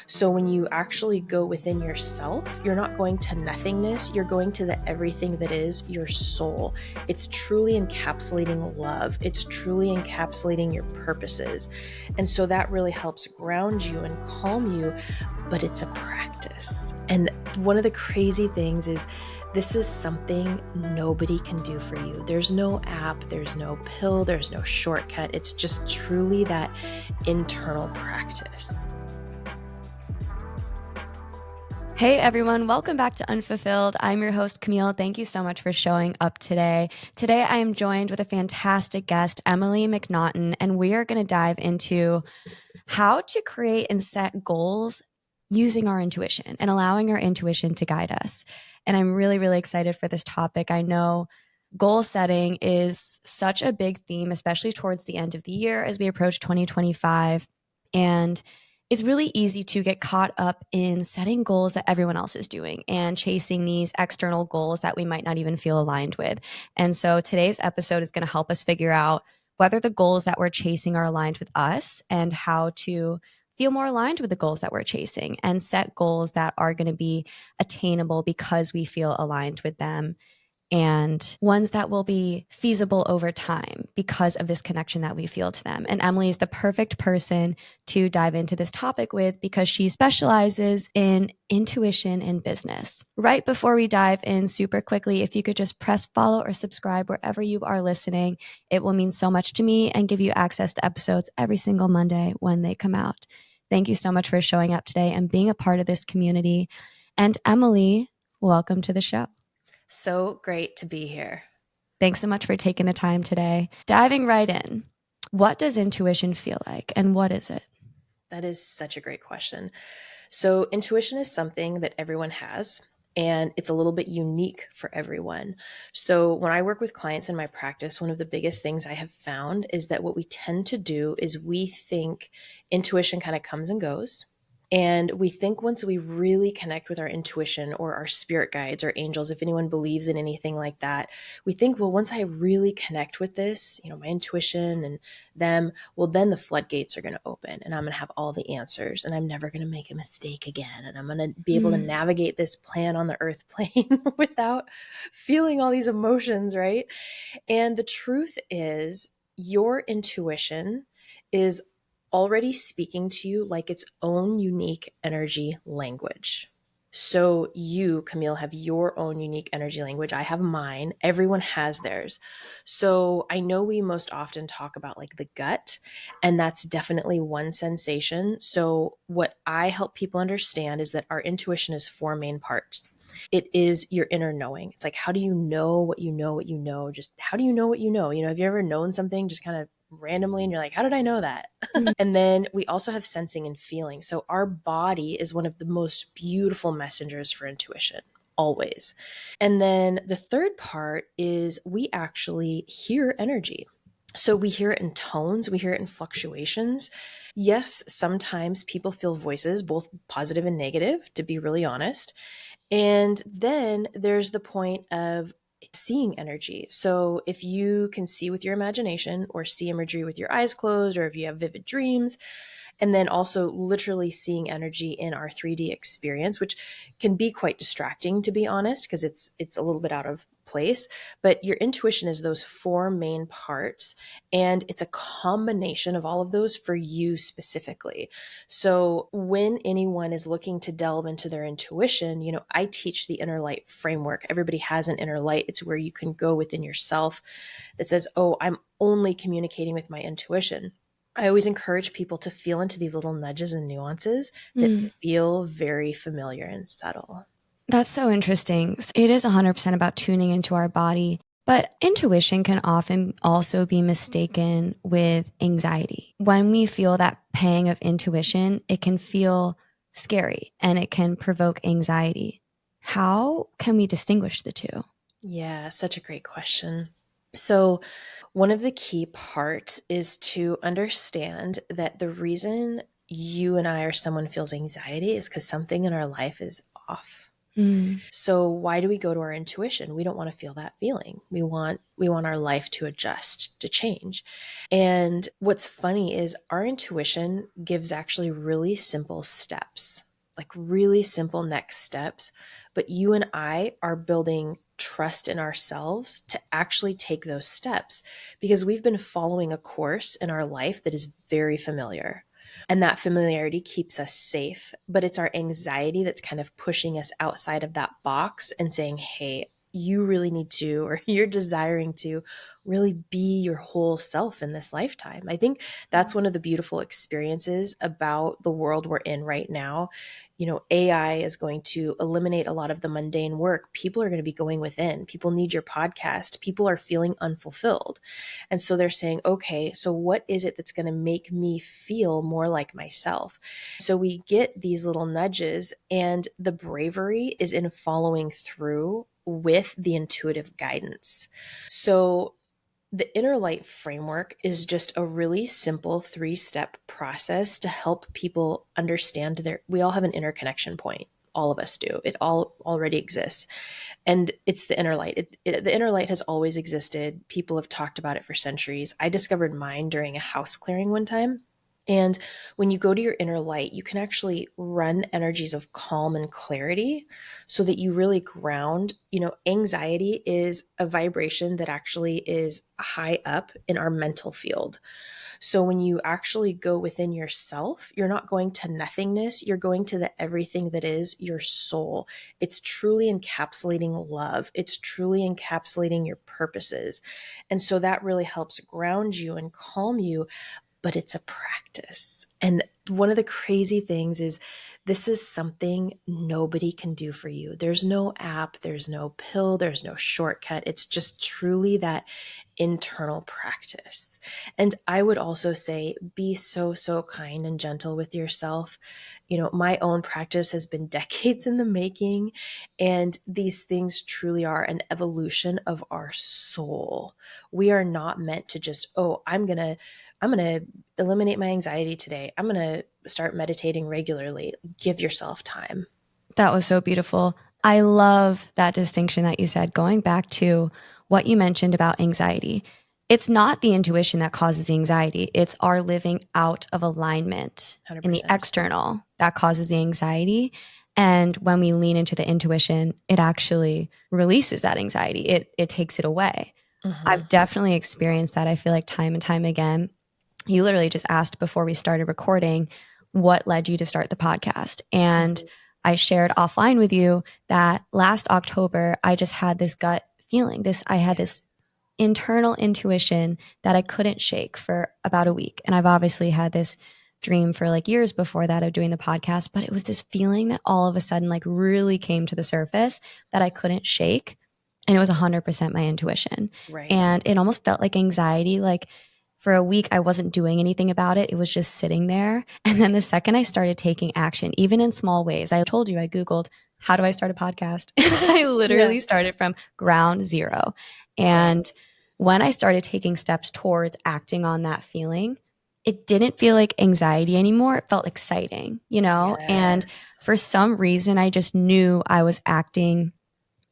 So when you actually go within yourself, you're not going to nothingness, you're going to the everything that is your soul. It's truly encapsulating love. It's truly encapsulating your purposes. And so that really helps ground you and calm you, but it's a practice. And one of the crazy things is this is something nobody can do for you. There's no app, there's no pill, there's no shortcut. It's just truly that internal practice. Hey everyone, welcome back to Unfulfilled. I'm your host, Camille. Thank you so much for showing up today. Today I am joined with a fantastic guest, Emily McNaughton, and we are going to dive into how to create and set goals using our intuition and allowing our intuition to guide us. And I'm really, really excited for this topic. I know goal setting is such a big theme, especially towards the end of the year as we approach 2025. And it's really easy to get caught up in setting goals that everyone else is doing and chasing these external goals that we might not even feel aligned with. And so today's episode is going to help us figure out whether the goals that we're chasing are aligned with us and how to feel more aligned with the goals that we're chasing and set goals that are going to be attainable because we feel aligned with them, and ones that will be feasible over time because of this connection that we feel to them. And Emily is the perfect person to dive into this topic with because she specializes in intuition in business. Right before we dive in super quickly, if you could just press follow or subscribe wherever you are listening, it will mean so much to me and give you access to episodes every single Monday when they come out. Thank you so much for showing up today and being a part of this community. And Emily, welcome to the show. So great to be here. Thanks so much for taking the time today. Diving right in, what does intuition feel like and what is it? That is such a great question. So intuition is something that everyone has, and it's a little bit unique for everyone. So when I work with clients in my practice, one of the biggest things I have found is that what we tend to do is we think intuition kind of comes and goes. And we think once we really connect with our intuition or our spirit guides or angels, if anyone believes in anything like that, we think, well, once I really connect with this, my intuition and them, well, then the floodgates are going to open and I'm going to have all the answers and I'm never going to make a mistake again. And I'm going to be able to navigate this plan on the earth plane without feeling all these emotions, right? And the truth is, your intuition is already speaking to you like its own unique energy language. So you, Camille, have your own unique energy language. I have mine. Everyone has theirs. So I know we most often talk about like the gut, and that's definitely one sensation. So what I help people understand is that our intuition is four main parts. It is your inner knowing. It's like, how do you know what you know, what you know? Just how do you know what you know? Have you ever known something just kind of randomly and you're like, how did I know that? And then we also have sensing and feeling. So our body is one of the most beautiful messengers for intuition, always. And then the third part is we actually hear energy. So we hear it in tones, we hear it in fluctuations. Yes, sometimes people feel voices, both positive and negative, to be really honest. And then there's the point of seeing energy. So if you can see with your imagination or see imagery with your eyes closed, or if you have vivid dreams, and then also literally seeing energy in our 3D experience, which can be quite distracting, to be honest, because it's a little bit out of place. But your intuition is those four main parts, and it's a combination of all of those for you specifically. So when anyone is looking to delve into their intuition, I teach the inner light framework. Everybody has an inner light. It's where you can go within yourself that says, oh, I'm only communicating with my intuition. I always encourage people to feel into these little nudges and nuances that feel very familiar and subtle. That's so interesting. It is 100% about tuning into our body, but intuition can often also be mistaken with anxiety. When we feel that pang of intuition, it can feel scary and it can provoke anxiety. How can we distinguish the two? Yeah, such a great question. So, one of the key parts is to understand that the reason you and I or someone feels anxiety is because something in our life is off. Mm. So why do we go to our intuition? We don't want to feel that feeling. We want our life to adjust, to change. And what's funny is our intuition gives actually really simple steps, like really simple next steps, but you and I are building trust in ourselves to actually take those steps because we've been following a course in our life that is very familiar. And that familiarity keeps us safe. But it's our anxiety that's kind of pushing us outside of that box and saying, hey, you really need to, or you're desiring to really be your whole self in this lifetime. I think that's one of the beautiful experiences about the world we're in right now. AI is going to eliminate a lot of the mundane work. People are going to be going within. People need your podcast. People are feeling unfulfilled. And so they're saying, okay, so what is it that's going to make me feel more like myself? So we get these little nudges, and the bravery is in following through with the intuitive guidance. So the inner light framework is just a really simple 3-step process to help people understand we all have an interconnection point. All of us do. It all already exists. And it's the inner light. The inner light has always existed. People have talked about it for centuries. I discovered mine during a house clearing one time. And when you go to your inner light, you can actually run energies of calm and clarity so that you really ground. Anxiety is a vibration that actually is high up in our mental field. So when you actually go within yourself, you're not going to nothingness, you're going to the everything that is your soul. It's truly encapsulating love. It's truly encapsulating your purposes. And so that really helps ground you and calm you, but it's a practice. And one of the crazy things is this is something nobody can do for you. There's no app, there's no pill, there's no shortcut. It's just truly that internal practice. And I would also say be so, so kind and gentle with yourself. My own practice has been decades in the making, and these things truly are an evolution of our soul. We are not meant to just, oh, I'm going to eliminate my anxiety today. I'm going to start meditating regularly. Give yourself time. That was so beautiful. I love that distinction that you said, going back to what you mentioned about anxiety. It's not the intuition that causes the anxiety, it's our living out of alignment in the 100%. external that causes the anxiety. And when we lean into the intuition, it actually releases that anxiety, it takes it away. Mm-hmm. I've definitely experienced that. I feel like time and time again. You literally just asked before we started recording what led you to start the podcast. And Mm-hmm. I shared offline with you that last October, I just had this gut feeling. I had this internal intuition that I couldn't shake for about a week. And I've obviously had this dream for like years before that of doing the podcast, but it was this feeling that all of a sudden like really came to the surface that I couldn't shake. And it was 100% my intuition. Right. And it almost felt like anxiety. Like for a week, I wasn't doing anything about it. It was just sitting there. And then the second I started taking action, even in small ways, I told you I Googled, how do I start a podcast? I Yeah. literally started from ground zero. And when I started taking steps towards acting on that feeling, it didn't feel like anxiety anymore. It felt exciting, And Yes. for some reason, I just knew I was acting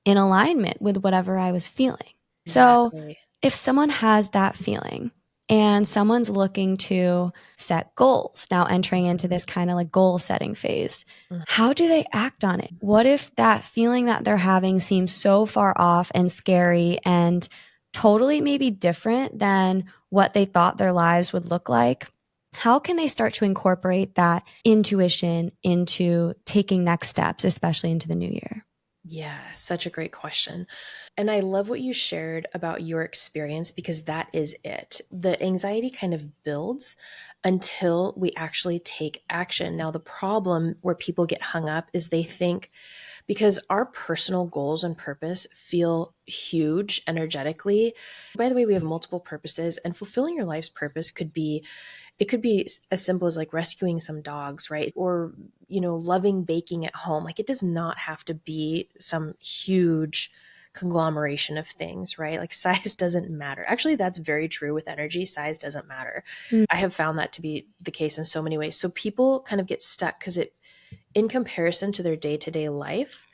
in alignment with whatever I was feeling. So Exactly. if someone has that feeling and someone's looking to set goals, now entering into this kind of like goal setting phase, Mhm. how do they act on it? What if that feeling that they're having seems so far off and scary and totally maybe different than what they thought their lives would look like? How can they start to incorporate that intuition into taking next steps, especially into the new year? Yeah, such a great question. And I love what you shared about your experience because that is it. The anxiety kind of builds until we actually take action. Now, the problem where people get hung up is they think because our personal goals and purpose feel huge energetically. By the way, we have multiple purposes, and fulfilling your life's purpose it could be as simple as like rescuing some dogs, right? Or, loving baking at home. Like it does not have to be some huge conglomeration of things, right? Like size doesn't matter. Actually, that's very true with energy. Size doesn't matter. Mm. I have found that to be the case in so many ways. So people kind of get stuck because in comparison to their day to day life,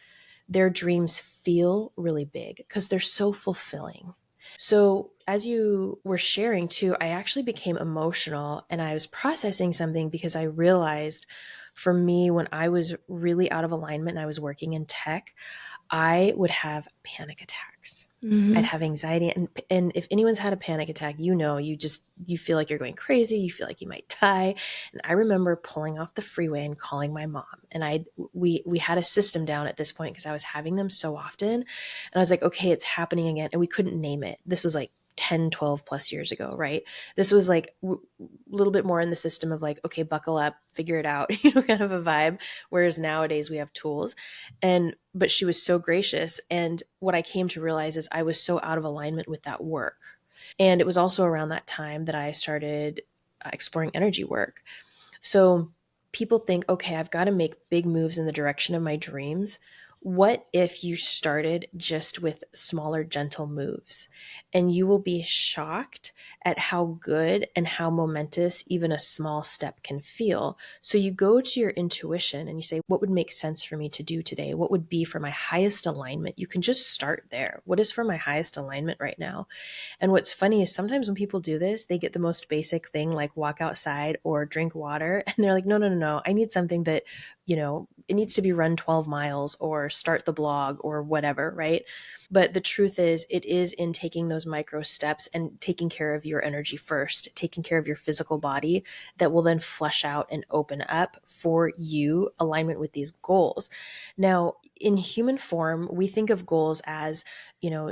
their dreams feel really big because they're so fulfilling. So, as you were sharing too, I actually became emotional and I was processing something because I realized for me, when I was really out of alignment and I was working in tech, I would have panic attacks. I'd Mm-hmm. have anxiety, and if anyone's had a panic attack, you feel like you're going crazy, you feel like you might die. And I remember pulling off the freeway and calling my mom. And we had a system down at this point because I was having them so often. And I was like, okay, it's happening again. And we couldn't name it. This was like 10, 12 plus years ago, right? This was like a little bit more in the system of like, okay, buckle up, figure it out, kind of a vibe. Whereas nowadays we have tools. But she was so gracious. And what I came to realize is I was so out of alignment with that work. And it was also around that time that I started exploring energy work. So people think, okay, I've got to make big moves in the direction of my dreams. What if you started just with smaller, gentle moves? And you will be shocked at how good and how momentous even a small step can feel. So you go to your intuition and you say, what would make sense for me to do today? What would be for my highest alignment? You can just start there. What is for my highest alignment right now? And what's funny is sometimes when people do this, they get the most basic thing like walk outside or drink water. And they're like, no, no, no, no. I need something that, it needs to be run 12 miles or start the blog or whatever, right? But the truth is, it is in taking those micro steps and taking care of your energy first, taking care of your physical body that will then flush out and open up for you alignment with these goals. Now, in human form, we think of goals as,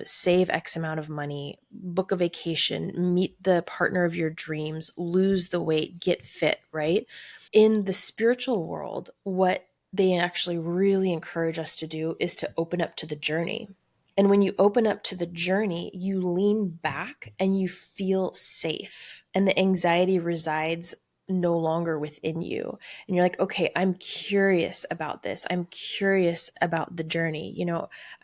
save X amount of money, book a vacation, meet the partner of your dreams, lose the weight, get fit, right? In the spiritual world, what they actually really encourage us to do is to open up to the journey. And when you open up to the journey, you lean back and you feel safe. And the anxiety resides no longer within you. And you're like, okay, I'm curious about this. I'm curious about the journey.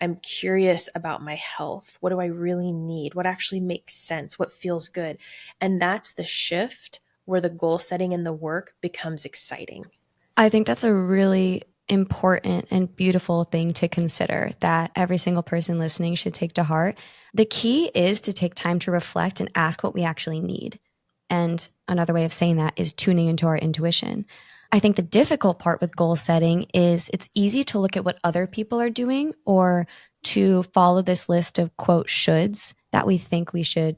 I'm curious about my health. What do I really need? What actually makes sense? What feels good? And that's the shift where the goal setting and the work becomes exciting. I think that's a really important and beautiful thing to consider that every single person listening should take to heart. The key is to take time to reflect and ask what we actually need. And another way of saying that is tuning into our intuition. I think the difficult part with goal setting is it's easy to look at what other people are doing or to follow this list of quote shoulds that we think we should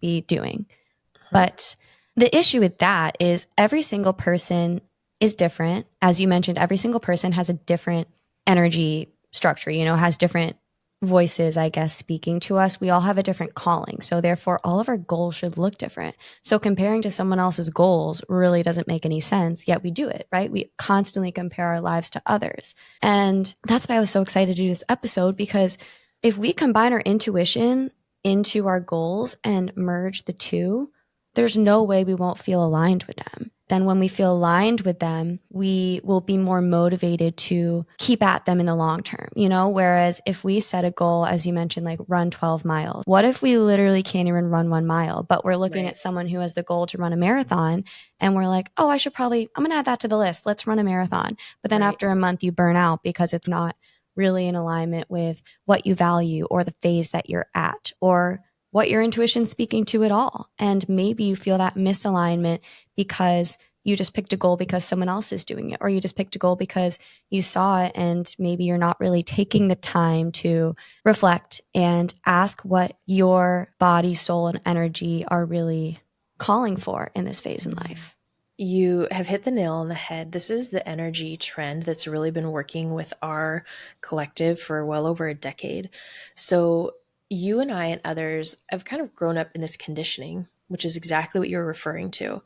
be doing. Mhm. But the issue with that is every single person is different. As you mentioned, every single person has a different energy structure, has different voices, I guess, speaking to us. We all have a different calling. So therefore, all of our goals should look different. So comparing to someone else's goals really doesn't make any sense, yet we do it, right? We constantly compare our lives to others. And that's why I was so excited to do this episode, because if we combine our intuition into our goals and merge the two, there's no way we won't feel aligned with them. Then when we feel aligned with them, we will be more motivated to keep at them in the long term, whereas if we set a goal, as you mentioned, like run 12 miles, what if we literally can't even run 1 mile, but we're looking at Right. someone who has the goal to run a marathon and we're like, oh, I'm going to add that to the list. Let's run a marathon. But then Right. after a month, you burn out because it's not really in alignment with what you value or the phase that you're at or what your intuition's speaking to at all. And maybe you feel that misalignment because you just picked a goal because someone else is doing it, or you just picked a goal because you saw it and maybe you're not really taking the time to reflect and ask what your body, soul, and energy are really calling for in this phase in life. You have hit the nail on the head. This is the energy trend that's really been working with our collective for well over a decade. So, you and I and others have kind of grown up in this conditioning, which is exactly what you're referring to.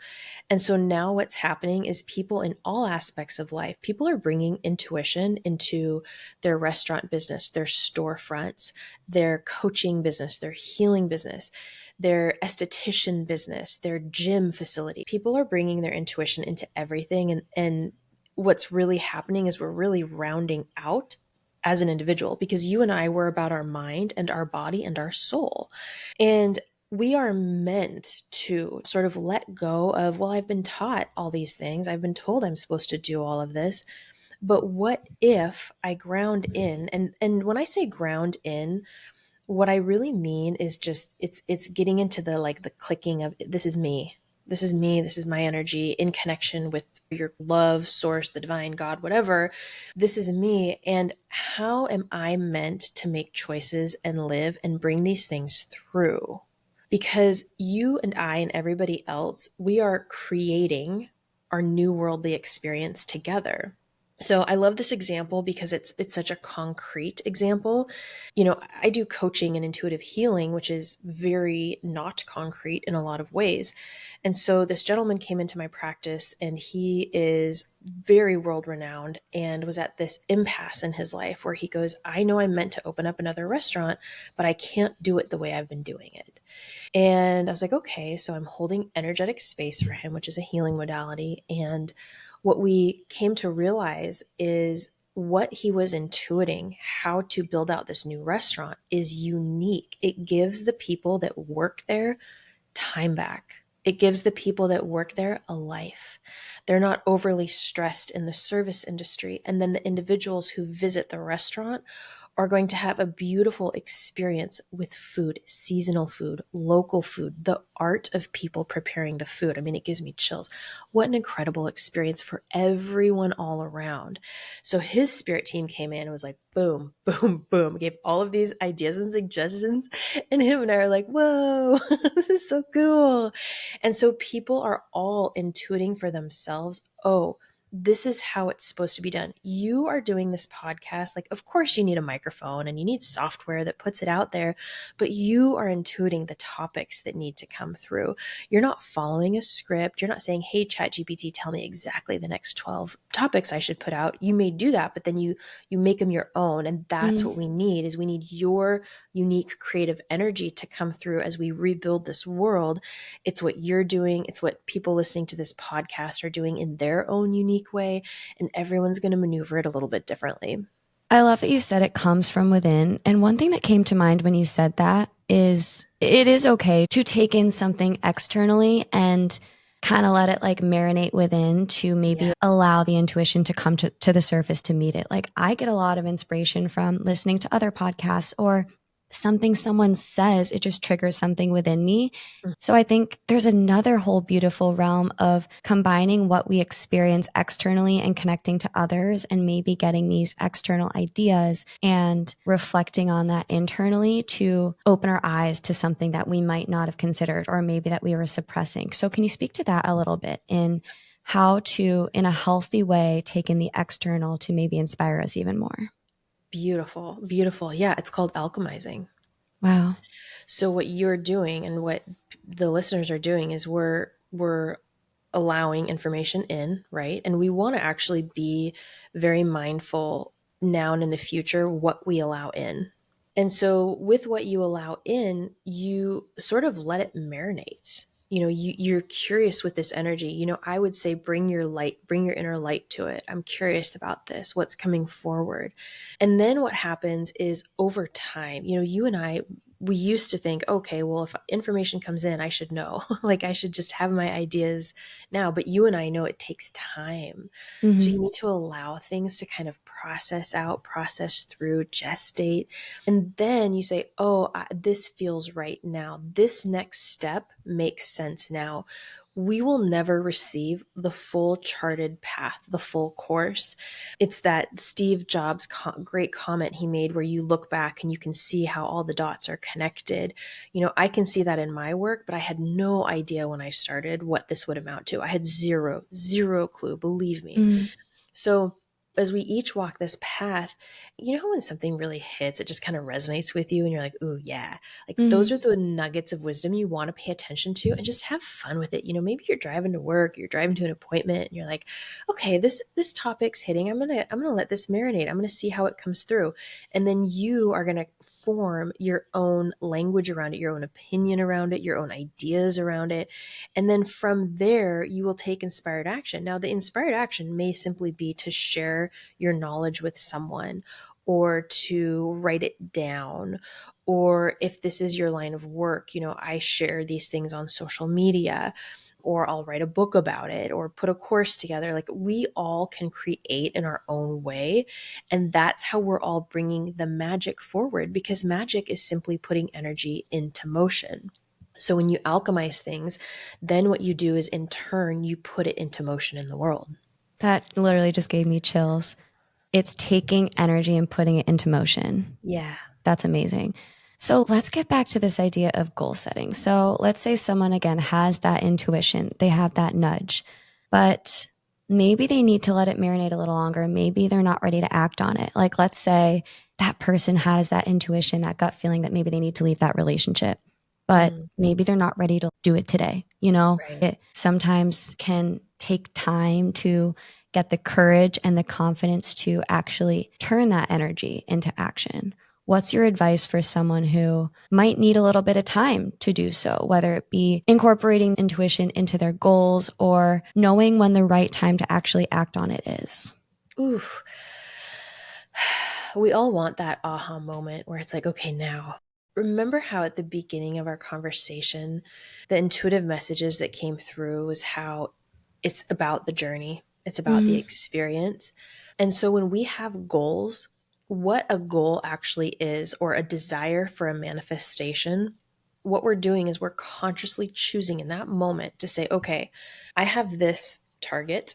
And so now what's happening is people in all aspects of life, people are bringing intuition into their restaurant business, their storefronts, their coaching business, their healing business, their esthetician business, their gym facility. People are bringing their intuition into everything. And what's really happening is we're really rounding out as an individual because you and I were about our mind and our body and our soul. And we are meant to sort of let go of, well, I've been taught all these things. I've been told I'm supposed to do all of this. But what if I ground in, and when I say ground in, what I really mean is just it's getting into the like the clicking of this is me. This is me. This is my energy in connection with your love, source, the divine, God, whatever. This is me. And how am I meant to make choices and live and bring these things through? Because you and I and everybody else, we are creating our new worldly experience together. So I love this example because it's such a concrete example. I do coaching and intuitive healing, which is very not concrete in a lot of ways. And so this gentleman came into my practice and he is very world renowned and was at this impasse in his life where he goes, I know I'm meant to open up another restaurant, but I can't do it the way I've been doing it. And I was like, okay, so I'm holding energetic space for him, which is a healing modality. And what we came to realize is what he was intuiting, how to build out this new restaurant, is unique. It gives the people that work there time back. It gives the people that work there a life. They're not overly stressed in the service industry. And then the individuals who visit the restaurant are going to have a beautiful experience with food, seasonal food, local food, the art of people preparing the food. I mean, it gives me chills. What an incredible experience for everyone all around. So his spirit team came in and was like, boom, boom, boom, gave all of these ideas and suggestions. And him and I are like, whoa, this is so cool. And so people are all intuiting for themselves, oh, this is how it's supposed to be done. You are doing this podcast. Like, of course, you need a microphone and you need software that puts it out there, but you are intuiting the topics that need to come through. You're not following a script. You're not saying, hey, ChatGPT, tell me exactly the next 12 topics I should put out. You may do that, but then you make them your own. And that's what we need is we need your unique creative energy to come through as we rebuild this world. It's what you're doing. It's what people listening to this podcast are doing in their own unique way, and everyone's going to maneuver it a little bit differently. I love that you said it comes from within. And one thing that came to mind when you said that is it is okay to take in something externally and kind of let it like marinate within to maybe allow the intuition to come to the surface to meet it. Like I get a lot of inspiration from listening to other podcasts or something someone says, it just triggers something within me. So I think there's another whole beautiful realm of combining what we experience externally and connecting to others and maybe getting these external ideas and reflecting on that internally to open our eyes to something that we might not have considered or maybe that we were suppressing. So can you speak to that a little bit in how to, in a healthy way, take in the external to maybe inspire us even more? Beautiful, beautiful. Yeah, it's called alchemizing. Wow. So what you're doing and what the listeners are doing is we're allowing information in, right? And we want to actually be very mindful now and in the future what we allow in. And so with what you allow in, you sort of let it marinate. You're curious with this energy. I would say bring your light, bring your inner light to it. I'm curious about this, what's coming forward. And then what happens is over time, you and I, we used to think, okay, well, if information comes in, I should know. Like I should just have my ideas now. But you and I know it takes time. So you need to allow things to kind of process out, process through, gestate. And then you say, oh, this feels right now. This next step makes sense now. We will never receive the full charted path, the full course. It's that Steve Jobs great comment he made where you look back and you can see how all the dots are connected. I can see that in my work, but I had no idea when I started what this would amount to. I had zero clue, believe me. So as we each walk this path, when something really hits, it just kind of resonates with you and you're like, ooh, yeah. Like those are the nuggets of wisdom you want to pay attention to and just have fun with it. Maybe you're driving to work, you're driving to an appointment and you're like, okay, this topic's hitting. I'm going to let this marinate. I'm going to see how it comes through. And then you are going to form your own language around it, your own opinion around it, your own ideas around it. And then from there, you will take inspired action. Now, the inspired action may simply be to share your knowledge with someone or to write it down. Or if this is your line of work, I share these things on social media. or I'll write a book about it or put a course together. Like we all can create in our own way. And that's how we're all bringing the magic forward, because magic is simply putting energy into motion. So when you alchemize things, then what you do is in turn, you put it into motion in the world. That literally just gave me chills. It's taking energy and putting it into motion. Yeah. That's amazing. So let's get back to this idea of goal setting. So let's say someone, again, has that intuition, they have that nudge, but maybe they need to let it marinate a little longer. Maybe they're not ready to act on it. Like, let's say that person has that intuition, that gut feeling that maybe they need to leave that relationship, but Mm, maybe they're not ready to do it today. You know, right. it sometimes can take time to get the courage and the confidence to actually turn that energy into action. What's your advice for someone who might need a little bit of time to do so, whether it be incorporating intuition into their goals or knowing when the right time to actually act on it is? Oof. We all want that aha moment where it's like, okay, now. Remember how at the beginning of our conversation, the intuitive messages that came through was how it's about the journey, it's about the Mm, experience. And so when we have goals, what a goal actually is, or a desire for a manifestation, what we're doing is we're consciously choosing in that moment to say, okay, I have this target,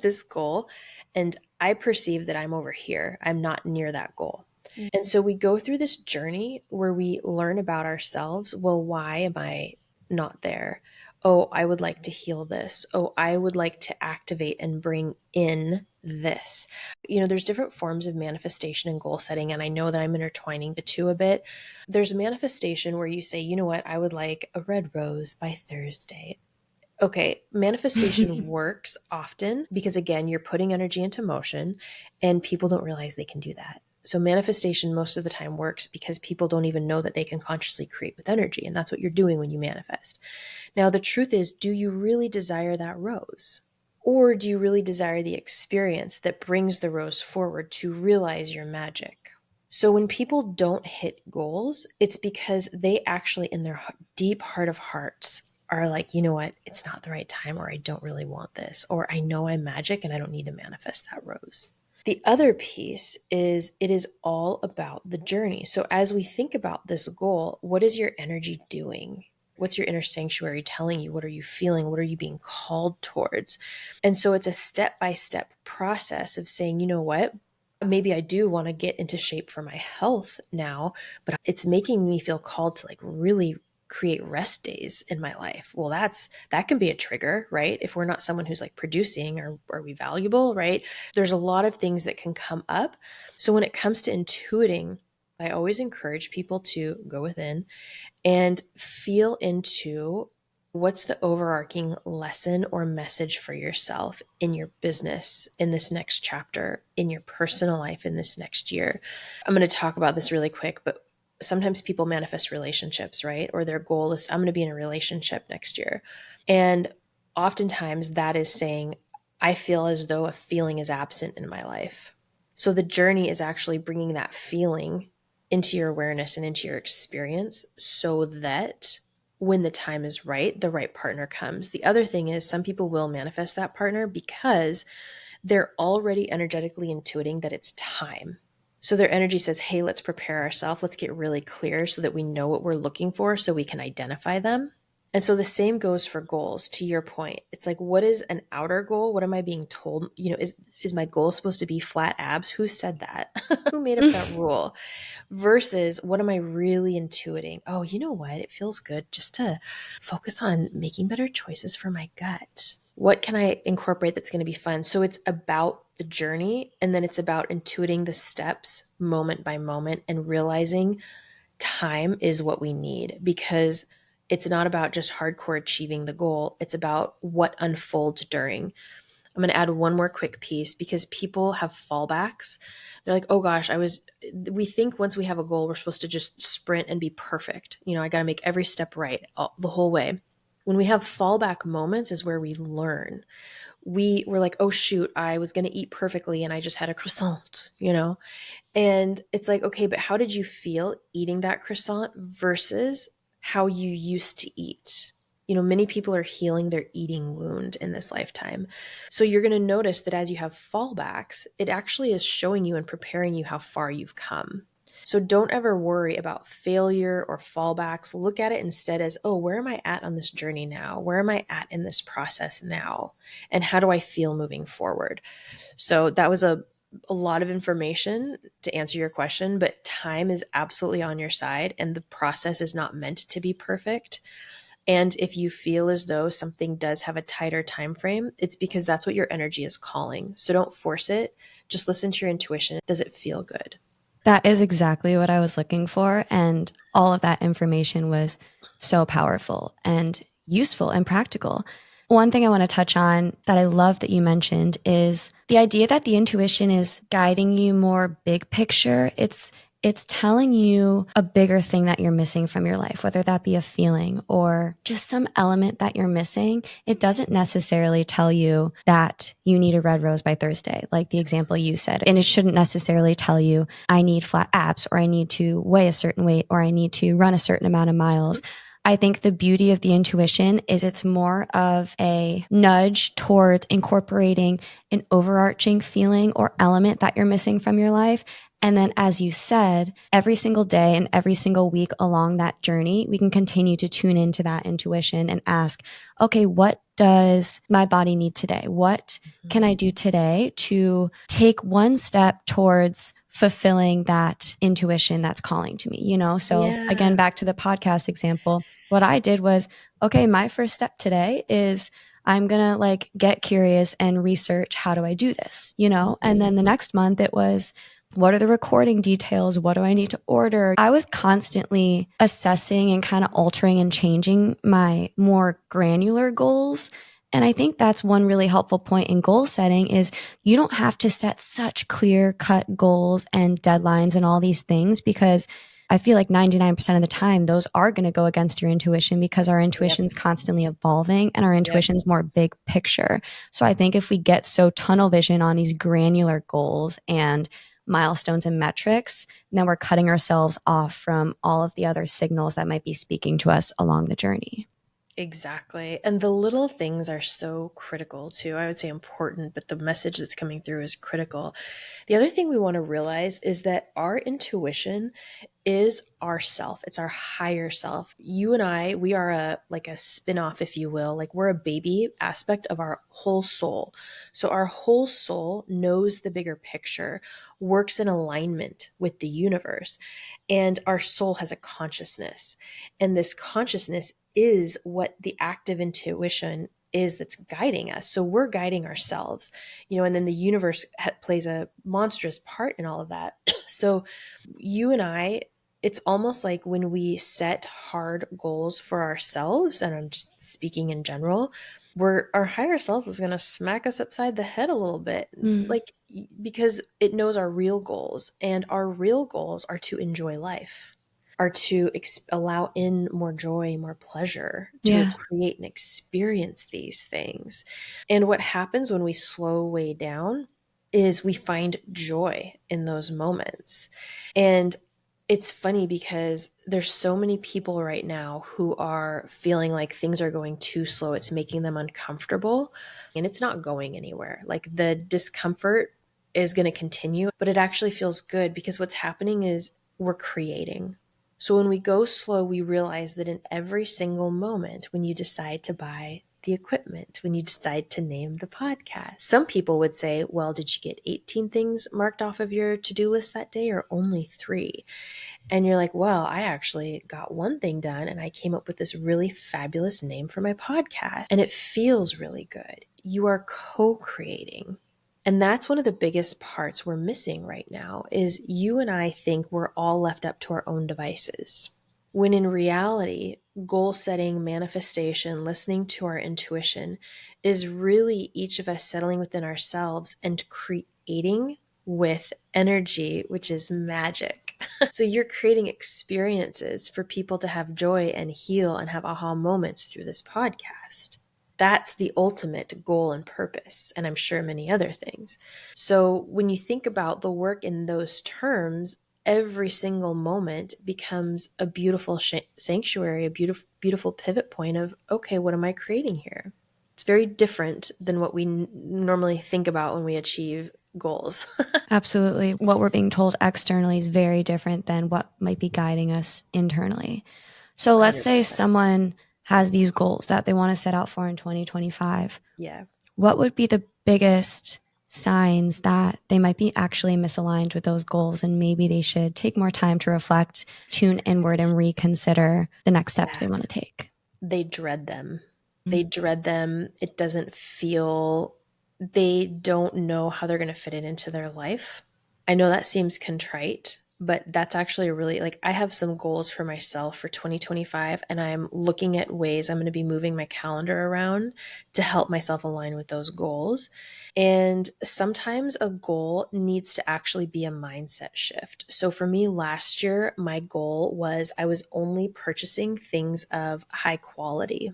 this goal, and I perceive that I'm over here. I'm not near that goal. And so we go through this journey where we learn about ourselves. Well, why am I not there? Oh, I would like to heal this. Oh, I would like to activate and bring in this. There's different forms of manifestation and goal setting. And I know that I'm intertwining the two a bit. There's manifestation where you say, you know what, I would like a red rose by Thursday. Okay, manifestation works often because, again, you're putting energy into motion and people don't realize they can do that. So, manifestation most of the time works because people don't even know that they can consciously create with energy. And that's what you're doing when you manifest. Now, the truth is, do you really desire that rose? Or do you really desire the experience that brings the rose forward to realize your magic? So when people don't hit goals, it's because they actually, in their deep heart of hearts, are like, you know what, it's not the right time, or I don't really want this, or I know I'm magic and I don't need to manifest that rose. The other piece is it is all about the journey. So as we think about this goal, what is your energy doing? What's your inner sanctuary telling you? What are you feeling? What are you being called towards? And so it's a step by step process of saying, you know what? Maybe I do want to get into shape for my health now, but it's making me feel called to like really create rest days in my life. Well, that can be a trigger, right? If we're not someone who's like producing, or are we valuable, right? There's a lot of things that can come up. So when it comes to intuiting, I always encourage people to go within and feel into what's the overarching lesson or message for yourself in your business in this next chapter, in your personal life in this next year. I'm going to talk about this really quick, but sometimes people manifest relationships, right? Or their goal is, I'm going to be in a relationship next year. And oftentimes that is saying, I feel as though a feeling is absent in my life. So the journey is actually bringing that feeling into your awareness and into your experience so that when the time is right, the right partner comes. The other thing is, some people will manifest that partner because they're already energetically intuiting that it's time. So their energy says, hey, let's prepare ourselves. Let's get really clear so that we know what we're looking for so we can identify them. And so the same goes for goals. To your point, it's like, what is an outer goal? What am I being told? Is my goal supposed to be flat abs? Who said that? Who made up that rule? Versus, what am I really intuiting? Oh, you know what? It feels good just to focus on making better choices for my gut. What can I incorporate that's going to be fun? So it's about the journey, and then it's about intuiting the steps moment by moment and realizing time is what we need, because it's not about just hardcore achieving the goal. It's about what unfolds during. I'm going to add one more quick piece because people have fallbacks. They're like, oh gosh, we think once we have a goal, we're supposed to just sprint and be perfect. I got to make every step right the whole way. When we have fallback moments is where we learn. We were like, oh shoot, I was going to eat perfectly and I just had a croissant. And it's like, okay, but how did you feel eating that croissant versus how you used to eat? Many people are healing their eating wound in this lifetime. So you're going to notice that as you have fallbacks, it actually is showing you and preparing you how far you've come. So don't ever worry about failure or fallbacks. Look at it instead as, oh, where am I at on this journey now? Where am I at in this process now? And how do I feel moving forward? So that was a lot of information to answer your question, but time is absolutely on your side and the process is not meant to be perfect. And if you feel as though something does have a tighter time frame, it's because that's what your energy is calling. So don't force it. Just listen to your intuition. Does it feel good? That is exactly what I was looking for. And all of that information was so powerful and useful and practical. One thing I want to touch on that I love that you mentioned is the idea that the intuition is guiding you more big picture. It's telling you a bigger thing that you're missing from your life, whether that be a feeling or just some element that you're missing. It doesn't necessarily tell you that you need a red rose by Thursday, like the example you said. And it shouldn't necessarily tell you, I need flat abs, or I need to weigh a certain weight, or I need to run a certain amount of miles. I think the beauty of the intuition is it's more of a nudge towards incorporating an overarching feeling or element that you're missing from your life. And then, as you said, every single day and every single week along that journey, we can continue to tune into that intuition and ask, okay, what does my body need today? What can I do today to take one step towards fulfilling that intuition that's calling to me? So again, Yeah. back to the podcast example, what I did was, okay, my first step today is I'm going to get curious and research, how do I do this? And then the next month it was, what are the recording details? What do I need to order? I was constantly assessing and kind of altering and changing my more granular goals. And I think that's one really helpful point in goal setting is you don't have to set such clear cut goals and deadlines and all these things, because I feel like 99% of the time, those are going to go against your intuition, because our Yep. intuition's constantly evolving and our Yep. intuition's more big picture. So I think if we get so tunnel vision on these granular goals and milestones and metrics, then we're cutting ourselves off from all of the other signals that might be speaking to us along the journey. Exactly. And the little things are so critical too. I would say important, but the message that's coming through is critical. The other thing we want to realize is that our intuition is our self. It's our higher self. You and I, we are a spin-off, if you will. Like we're a baby aspect of our whole soul. So our whole soul knows the bigger picture, works in alignment with the universe. And our soul has a consciousness. And this consciousness is what the active intuition is that's guiding us. So we're guiding ourselves, and then the universe plays a monstrous part in all of that. So you and I, it's almost like when we set hard goals for ourselves, and I'm just speaking in general, where our higher self is going to smack us upside the head a little bit, like because it knows our real goals, and our real goals are to enjoy life, are to allow in more joy, more pleasure, to Yeah. create and experience these things. And what happens when we slow way down is we find joy in those moments. And it's funny because there's so many people right now who are feeling like things are going too slow. It's making them uncomfortable and it's not going anywhere. Like the discomfort is going to continue, but it actually feels good because what's happening is we're creating. So when we go slow, we realize that in every single moment, when you decide to buy the equipment, when you decide to name the podcast, some people would say, well, did you get 18 things marked off of your to-do list that day or only 3? And you're like, well, I actually got one thing done and I came up with this really fabulous name for my podcast. And it feels really good. You are co-creating. And that's one of the biggest parts we're missing right now is you and I think we're all left up to our own devices. When in reality, goal setting, manifestation, listening to our intuition is really each of us settling within ourselves and creating with energy, which is magic. So you're creating experiences for people to have joy and heal and have aha moments through this podcast. That's the ultimate goal and purpose, and I'm sure many other things. So when you think about the work in those terms, every single moment becomes a beautiful sanctuary, a beautiful pivot point of, okay, what am I creating here? It's very different than what we normally think about when we achieve goals. Absolutely. What we're being told externally is very different than what might be guiding us internally. So let's say 100%. someone has these goals that they want to set out for in 2025. Yeah. What would be the biggest signs that they might be actually misaligned with those goals, and maybe they should take more time to reflect, tune inward, and reconsider the next steps Yeah. they want to take? They dread them. They dread them. It doesn't feel, they don't know how they're going to fit it into their life. I know that seems contrite, but that's actually really, like, I have some goals for myself for 2025, and I'm looking at ways I'm going to be moving my calendar around to help myself align with those goals. And sometimes a goal needs to actually be a mindset shift. So for me last year, my goal was I was only purchasing things of high quality.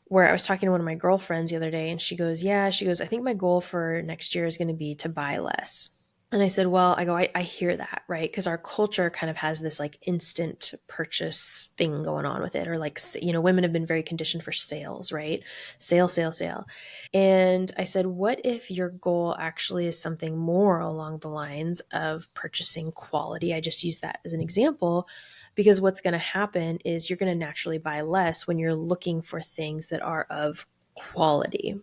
Where I was talking to one of my girlfriends the other day, and she goes, yeah, she goes, I think my goal for next year is going to be to buy less. And I said, well, I hear that, right? Because our culture kind of has this like instant purchase thing going on with it. Or like, women have been very conditioned for sales, right? Sale, sale, sale. And I said, what if your goal actually is something more along the lines of purchasing quality? I just used that as an example because what's going to happen is you're going to naturally buy less when you're looking for things that are of quality.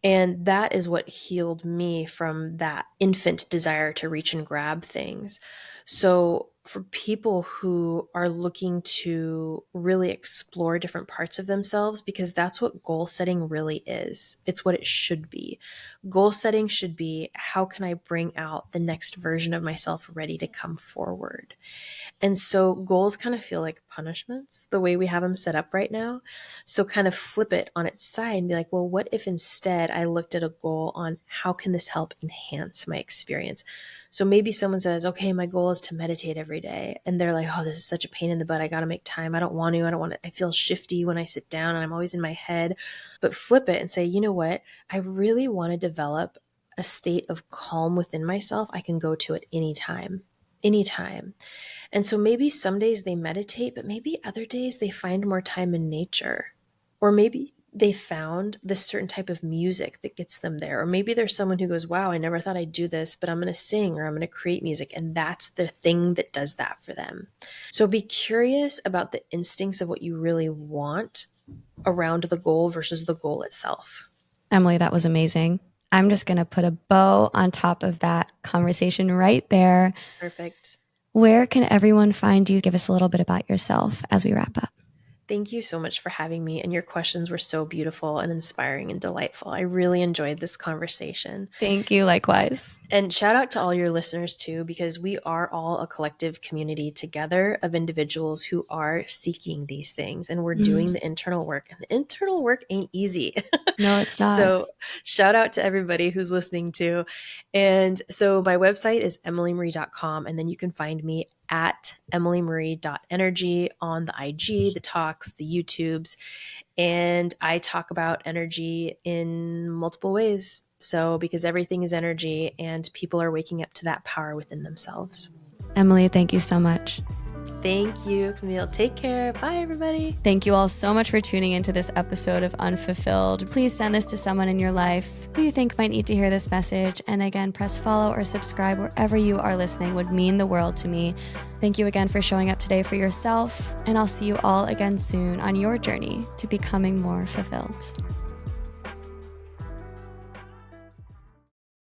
And that is what healed me from that infant desire to reach and grab things. So, for people who are looking to really explore different parts of themselves, because that's what goal setting really is, it's what it should be. Goal setting should be, how can I bring out the next version of myself ready to come forward? And so goals kind of feel like punishments the way we have them set up right now. So kind of flip it on its side and be like, well, what if instead I looked at a goal on how can this help enhance my experience? So maybe someone says, okay, my goal is to meditate every day. And they're like, oh, this is such a pain in the butt. I got to make time. I don't want to. I don't want to. I feel shifty when I sit down and I'm always in my head. But flip it and say, you know what? I really want to develop a state of calm within myself. I can go to it anytime. Anytime. And so maybe some days they meditate, but maybe other days they find more time in nature. Or maybe they found this certain type of music that gets them there. Or maybe there's someone who goes, wow, I never thought I'd do this, but I'm going to sing or I'm going to create music. And that's the thing that does that for them. So be curious about the instincts of what you really want around the goal versus the goal itself. Emily, that was amazing. I'm just going to put a bow on top of that conversation right there. Perfect. Where can everyone find you? Give us a little bit about yourself as we wrap up. Thank you so much for having me, and your questions were so beautiful and inspiring and delightful. I really enjoyed this conversation. Thank you. Likewise. And shout out to all your listeners too, because we are all a collective community together of individuals who are seeking these things, and we're doing the internal work, and the internal work ain't easy. No, it's not. So shout out to everybody who's listening too. And so my website is emilymarie.com, and then you can find me at emilymarie.energy on the IG, the talks, the YouTubes. And I talk about energy in multiple ways. So, because everything is energy and people are waking up to that power within themselves. Emily, thank you so much. Thank you, Camille. Take care. Bye, everybody. Thank you all so much for tuning into this episode of Unfulfilled. Please send this to someone in your life who you think might need to hear this message. And again, press follow or subscribe wherever you are listening would mean the world to me. Thank you again for showing up today for yourself. And I'll see you all again soon on your journey to becoming more fulfilled.